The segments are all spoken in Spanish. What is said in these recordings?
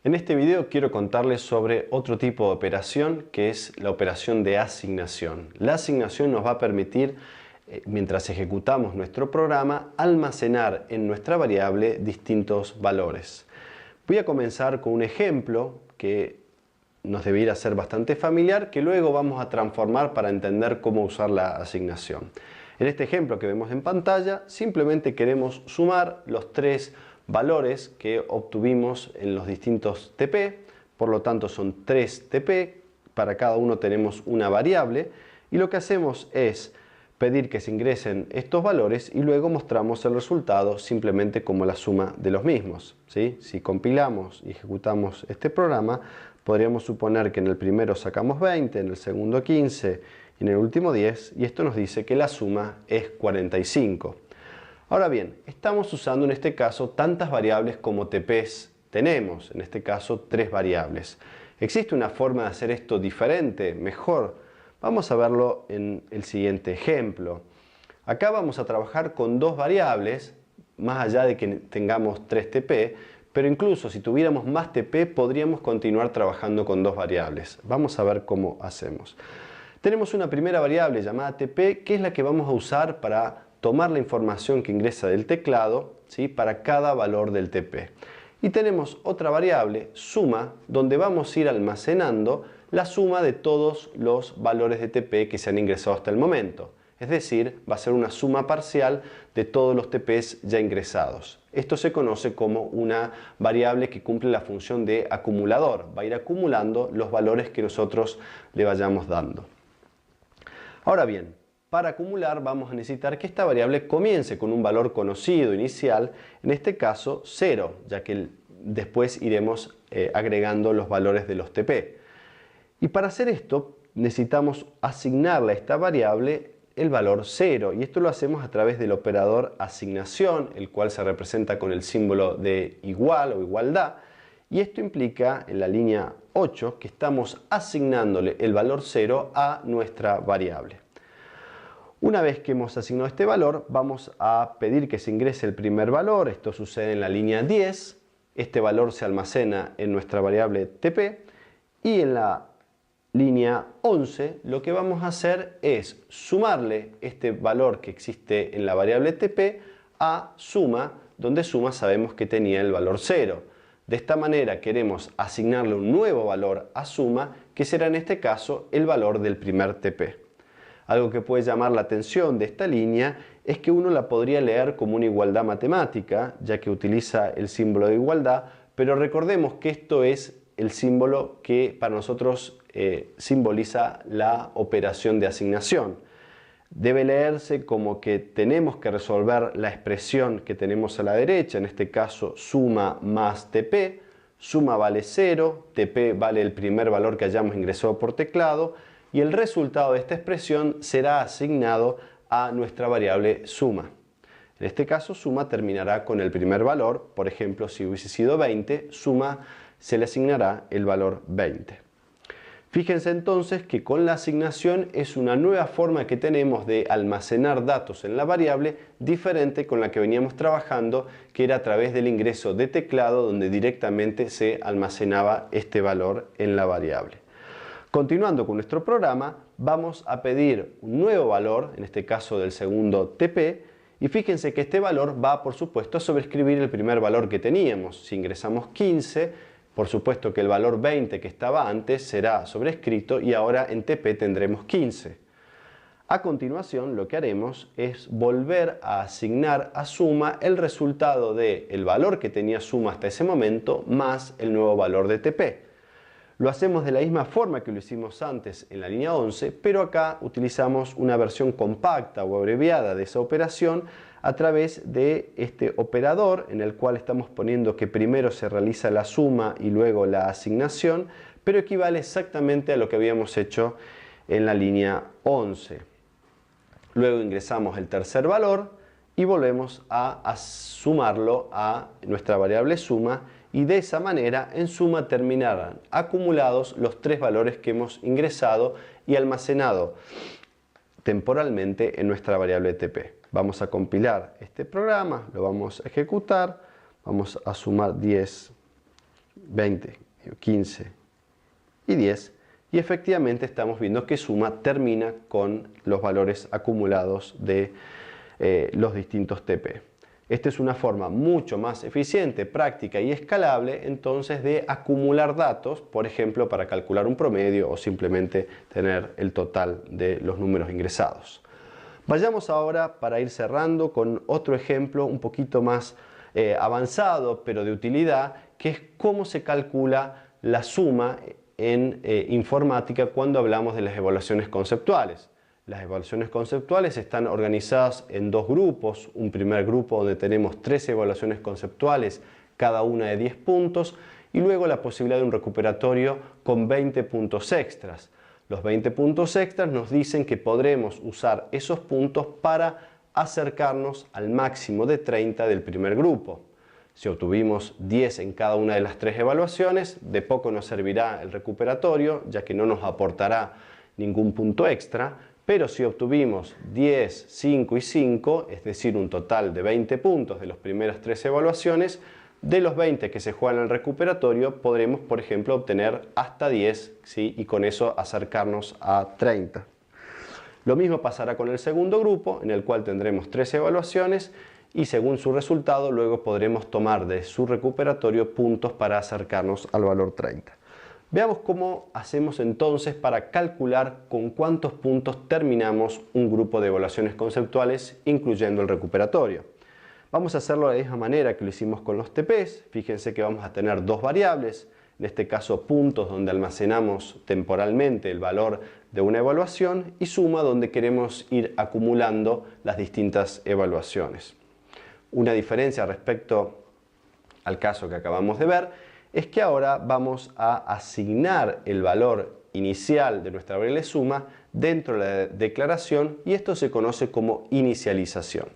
En este video quiero contarles sobre otro tipo de operación que es la operación de asignación. La asignación nos va a permitir, mientras ejecutamos nuestro programa, almacenar en nuestra variable distintos valores. Voy a comenzar con un ejemplo que nos debiera ser bastante familiar, que luego vamos a transformar para entender cómo usar la asignación. En este ejemplo que vemos en pantalla, simplemente queremos sumar los tres valores que obtuvimos en los distintos TP, por lo tanto son 3 TP, para cada uno tenemos una variable y lo que hacemos es pedir que se ingresen estos valores y luego mostramos el resultado simplemente como la suma de los mismos, ¿sí? Si compilamos y ejecutamos este programa, podríamos suponer que en el primero sacamos 20, en el segundo 15 y en el último 10, y esto nos dice que la suma es 45. Ahora bien, estamos usando en este caso tantas variables como TPs tenemos, en este caso 3 variables. ¿Existe una forma de hacer esto diferente, mejor? Vamos a verlo en el siguiente ejemplo. Acá vamos a trabajar con 2 variables, más allá de que tengamos 3 TP, pero incluso si tuviéramos más TP podríamos continuar trabajando con 2 variables. Vamos a ver cómo hacemos. Tenemos una primera variable llamada TP, que es la que vamos a usar para tomar la información que ingresa del teclado, ¿sí?, para cada valor del TP. Y tenemos otra variable, suma, donde vamos a ir almacenando la suma de todos los valores de TP que se han ingresado hasta el momento. Es decir, va a ser una suma parcial de todos los TPs ya ingresados. Esto se conoce como una variable que cumple la función de acumulador. Va a ir acumulando los valores que nosotros le vayamos dando. Ahora bien, para acumular vamos a necesitar que esta variable comience con un valor conocido inicial, en este caso 0, ya que después iremos agregando los valores de los TP. Y para hacer esto necesitamos asignarle a esta variable el valor 0, y esto lo hacemos a través del operador asignación, el cual se representa con el símbolo de igual o igualdad, y esto implica en la línea 8 que estamos asignándole el valor 0 a nuestra variable. Una vez que hemos asignado este valor, vamos a pedir que se ingrese el primer valor. Esto sucede en la línea 10. Este valor se almacena en nuestra variable TP. Y en la línea 11 lo que vamos a hacer es sumarle este valor que existe en la variable TP a suma, donde suma sabemos que tenía el valor 0. De esta manera queremos asignarle un nuevo valor a suma, que será en este caso el valor del primer TP. Algo que puede llamar la atención de esta línea es que uno la podría leer como una igualdad matemática, ya que utiliza el símbolo de igualdad, pero recordemos que esto es el símbolo que para nosotros simboliza la operación de asignación. Debe leerse como que tenemos que resolver la expresión que tenemos a la derecha, en este caso suma más TP, suma vale 0, TP vale el primer valor que hayamos ingresado por teclado, y el resultado de esta expresión será asignado a nuestra variable suma. En este caso, suma terminará con el primer valor. Por ejemplo, si hubiese sido 20, suma se le asignará el valor 20. Fíjense entonces que con la asignación es una nueva forma que tenemos de almacenar datos en la variable, diferente con la que veníamos trabajando, que era a través del ingreso de teclado, donde directamente se almacenaba este valor en la variable. Continuando con nuestro programa, vamos a pedir un nuevo valor, en este caso del segundo TP, y fíjense que este valor va, por supuesto, a sobreescribir el primer valor que teníamos. Si ingresamos 15, por supuesto que el valor 20 que estaba antes será sobrescrito y ahora en TP tendremos 15. A continuación, lo que haremos es volver a asignar a suma el resultado del valor que tenía suma hasta ese momento más el nuevo valor de TP. Lo hacemos de la misma forma que lo hicimos antes en la línea 11, pero acá utilizamos una versión compacta o abreviada de esa operación a través de este operador en el cual estamos poniendo que primero se realiza la suma y luego la asignación, pero equivale exactamente a lo que habíamos hecho en la línea 11. Luego ingresamos el tercer valor y volvemos a sumarlo a nuestra variable suma, y de esa manera en suma terminarán acumulados los 3 valores que hemos ingresado y almacenado temporalmente en nuestra variable TP. Vamos a compilar este programa, lo vamos a ejecutar, vamos a sumar 10 20, 15 y 10. Y efectivamente estamos viendo que suma termina con los valores acumulados de los distintos TP. Esta es una forma mucho más eficiente, práctica y escalable entonces de acumular datos, por ejemplo, para calcular un promedio o simplemente tener el total de los números ingresados. Vayamos ahora, para ir cerrando, con otro ejemplo un poquito más avanzado, pero de utilidad, que es cómo se calcula la suma en informática cuando hablamos de las evaluaciones conceptuales. Las evaluaciones conceptuales están organizadas en dos grupos. Un primer grupo donde tenemos 3 evaluaciones conceptuales, cada una de 10 puntos, y luego la posibilidad de un recuperatorio con 20 puntos extras. Los 20 puntos extras nos dicen que podremos usar esos puntos para acercarnos al máximo de 30 del primer grupo. Si obtuvimos 10 en cada una de las 3 evaluaciones, de poco nos servirá el recuperatorio, ya que no nos aportará ningún punto extra, pero si obtuvimos 10, 5 y 5, es decir, un total de 20 puntos de las primeras 3 evaluaciones, de los 20 que se juegan en el recuperatorio, podremos, por ejemplo, obtener hasta 10, ¿sí? Y con eso acercarnos a 30. Lo mismo pasará con el segundo grupo, en el cual tendremos 3 evaluaciones, y según su resultado luego podremos tomar de su recuperatorio puntos para acercarnos al valor 30. Veamos cómo hacemos entonces para calcular con cuántos puntos terminamos un grupo de evaluaciones conceptuales, incluyendo el recuperatorio. Vamos a hacerlo de la misma manera que lo hicimos con los TPs. Fíjense que vamos a tener dos variables, en este caso puntos donde almacenamos temporalmente el valor de una evaluación, y suma donde queremos ir acumulando las distintas evaluaciones. Una diferencia respecto al caso que acabamos de ver es que ahora vamos a asignar el valor inicial de nuestra variable suma dentro de la declaración, y esto se conoce como inicialización.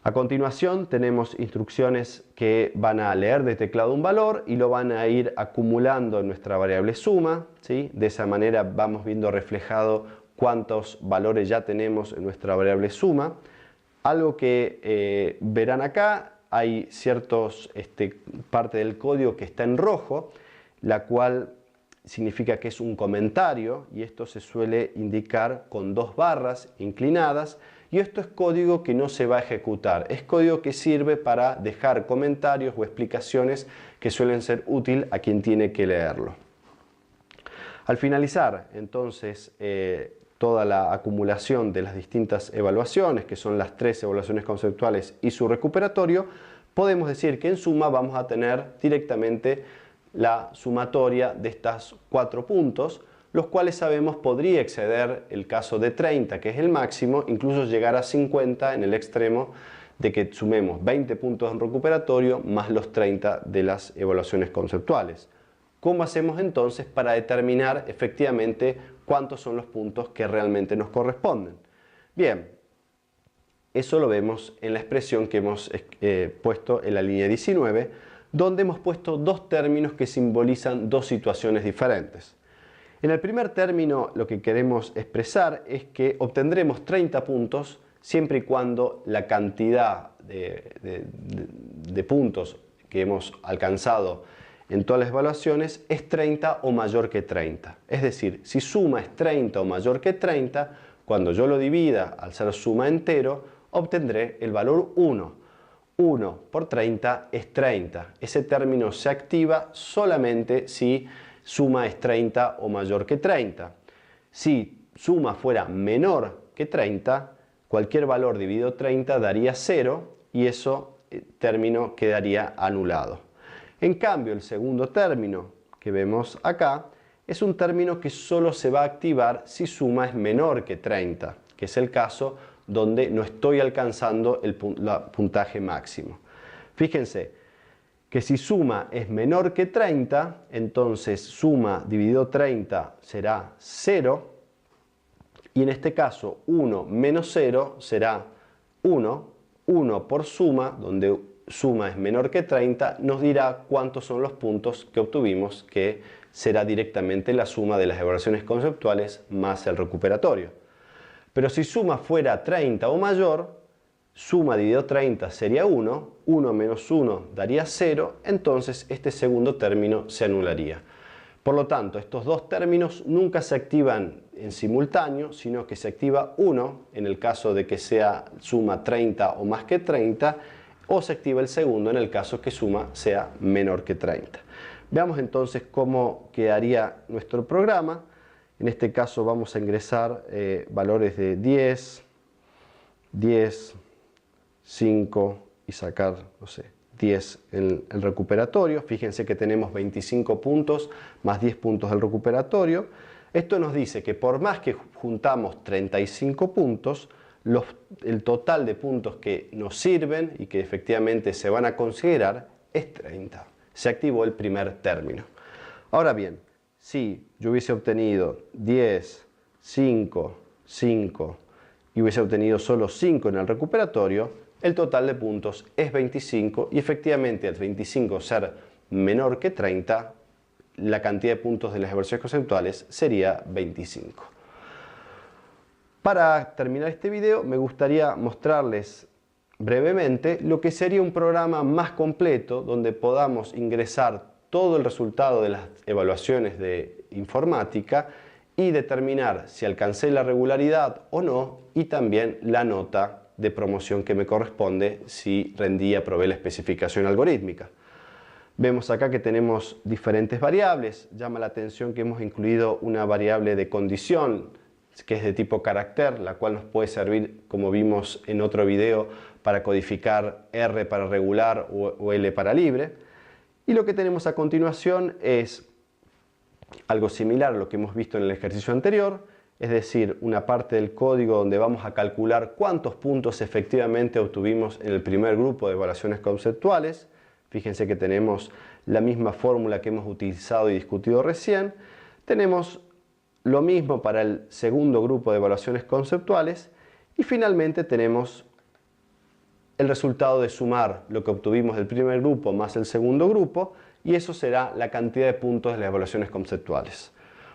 A continuación tenemos instrucciones que van a leer de teclado un valor y lo van a ir acumulando en nuestra variable suma, ¿sí? De esa manera vamos viendo reflejado cuántos valores ya tenemos en nuestra variable suma. Algo que verán acá, hay ciertos parte del código que está en rojo, la cual significa que es un comentario, y esto se suele indicar con 2 barras inclinadas, y esto es código que no se va a ejecutar, es código que sirve para dejar comentarios o explicaciones que suelen ser útiles a quien tiene que leerlo. Al finalizar entonces toda la acumulación de las distintas evaluaciones, que son las 3 evaluaciones conceptuales y su recuperatorio, podemos decir que en suma vamos a tener directamente la sumatoria de estos 4 puntos, los cuales sabemos podría exceder el caso de 30, que es el máximo, incluso llegar a 50 en el extremo de que sumemos 20 puntos en recuperatorio más los 30 de las evaluaciones conceptuales. ¿Cómo hacemos entonces para determinar efectivamente cuántos son los puntos que realmente nos corresponden? Bien, eso lo vemos en la expresión que hemos puesto en la línea 19, donde hemos puesto 2 términos que simbolizan 2 situaciones diferentes. En el primer término lo que queremos expresar es que obtendremos 30 puntos siempre y cuando la cantidad de puntos que hemos alcanzado en todas las evaluaciones es 30 o mayor que 30. Es decir, si suma es 30 o mayor que 30, cuando yo lo divida al ser suma entero, obtendré el valor 1. 1 por 30 es 30. Ese término se activa solamente si suma es 30 o mayor que 30. Si suma fuera menor que 30, cualquier valor dividido 30 daría 0 y eso término quedaría anulado. En cambio, el segundo término que vemos acá es un término que solo se va a activar si suma es menor que 30, que es el caso donde no estoy alcanzando el puntaje máximo. Fíjense que si suma es menor que 30, entonces suma dividido 30 será 0, y en este caso 1 menos 0 será 1, 1 por suma, donde suma es menor que 30, nos dirá cuántos son los puntos que obtuvimos, que será directamente la suma de las evaluaciones conceptuales más el recuperatorio. Pero si suma fuera 30 o mayor, suma dividido 30 sería 1, 1 menos 1 daría 0, entonces este segundo término se anularía. Por lo tanto, estos dos términos nunca se activan en simultáneo, sino que se activa uno en el caso de que sea suma 30 o más que 30, o se activa el segundo en el caso que suma sea menor que 30. Veamos entonces cómo quedaría nuestro programa. En este caso vamos a ingresar valores de 10, 10, 5 y sacar, no sé, 10 en el recuperatorio. Fíjense que tenemos 25 puntos más 10 puntos del recuperatorio. Esto nos dice que por más que juntamos 35 puntos, el total de puntos que nos sirven y que efectivamente se van a considerar es 30. Se activó el primer término. Ahora bien, si yo hubiese obtenido 10, 5, 5 y hubiese obtenido solo 5 en el recuperatorio, el total de puntos es 25 y efectivamente al 25 ser menor que 30, la cantidad de puntos de las evaluaciones conceptuales sería 25. Para terminar este video me gustaría mostrarles brevemente lo que sería un programa más completo donde podamos ingresar todo el resultado de las evaluaciones de informática y determinar si alcancé la regularidad o no y también la nota de promoción que me corresponde si rendí y aprobé la especificación algorítmica. Vemos acá que tenemos diferentes variables. Llama la atención que hemos incluido una variable de condición que es de tipo carácter, la cual nos puede servir, como vimos en otro video, para codificar R para regular o L para libre. Y lo que tenemos a continuación es algo similar a lo que hemos visto en el ejercicio anterior, es decir, una parte del código donde vamos a calcular cuántos puntos efectivamente obtuvimos en el primer grupo de evaluaciones conceptuales. Fíjense que tenemos la misma fórmula que hemos utilizado y discutido recién. Tenemos lo mismo para el segundo grupo de evaluaciones conceptuales y finalmente tenemos el resultado de sumar lo que obtuvimos del primer grupo más el segundo grupo y eso será la cantidad de puntos de las evaluaciones conceptuales.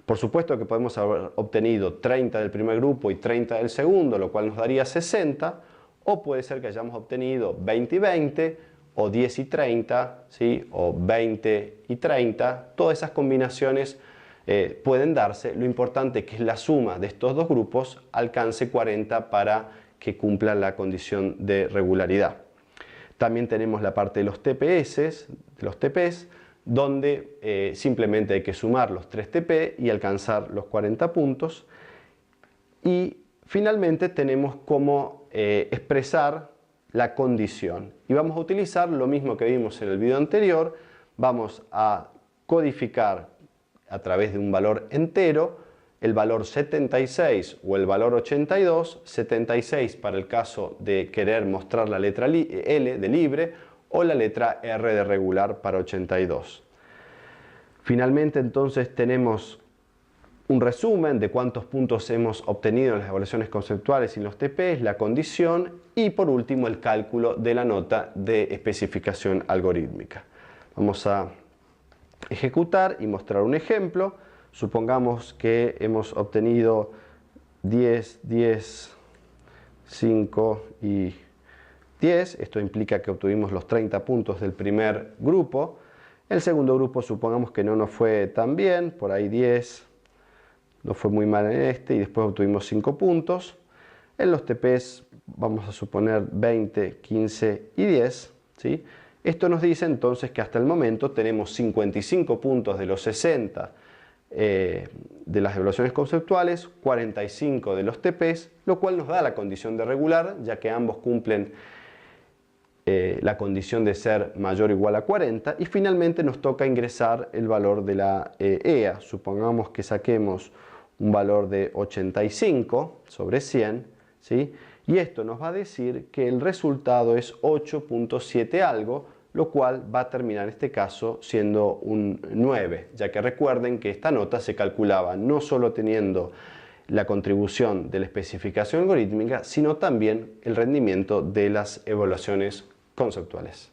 Por supuesto que podemos haber obtenido 30 del primer grupo y 30 del segundo, lo cual nos daría 60, o puede ser que hayamos obtenido 20 y 20, o 10 y 30, ¿sí? O 20 y 30. Todas esas combinaciones pueden darse. Lo importante es que la suma de estos dos grupos alcance 40 para que cumpla la condición de regularidad. También tenemos la parte de los TPs, donde simplemente hay que sumar los 3 TP y alcanzar los 40 puntos. Y finalmente tenemos cómo expresar la condición. Y vamos a utilizar lo mismo que vimos en el video anterior. Vamos a codificar a través de un valor entero el valor 76 o el valor 82, 76 para el caso de querer mostrar la letra L de libre o la letra R de regular para 82. Finalmente entonces tenemos un resumen de cuántos puntos hemos obtenido en las evaluaciones conceptuales y en los TPs, la condición y por último el cálculo de la nota de especificación algorítmica. Vamos a ejecutar y mostrar un ejemplo. Supongamos que hemos obtenido 10, 10, 5 y 10. Esto implica que obtuvimos los 30 puntos del primer grupo. El segundo grupo supongamos que no nos fue tan bien, por ahí 10, no fue muy mal en este y después obtuvimos 5 puntos. En los TPs vamos a suponer 20, 15 y 10, ¿sí? Esto nos dice entonces que hasta el momento tenemos 55 puntos de los 60 de las evaluaciones conceptuales, 45 de los TPs, lo cual nos da la condición de regular, ya que ambos cumplen la condición de ser mayor o igual a 40, y finalmente nos toca ingresar el valor de la EA. Supongamos que saquemos un valor de 85 sobre 100, ¿sí? Y esto nos va a decir que el resultado es 8.7 algo, lo cual va a terminar en este caso siendo un 9, ya que recuerden que esta nota se calculaba no solo teniendo la contribución de la especificación algorítmica, sino también el rendimiento de las evaluaciones conceptuales.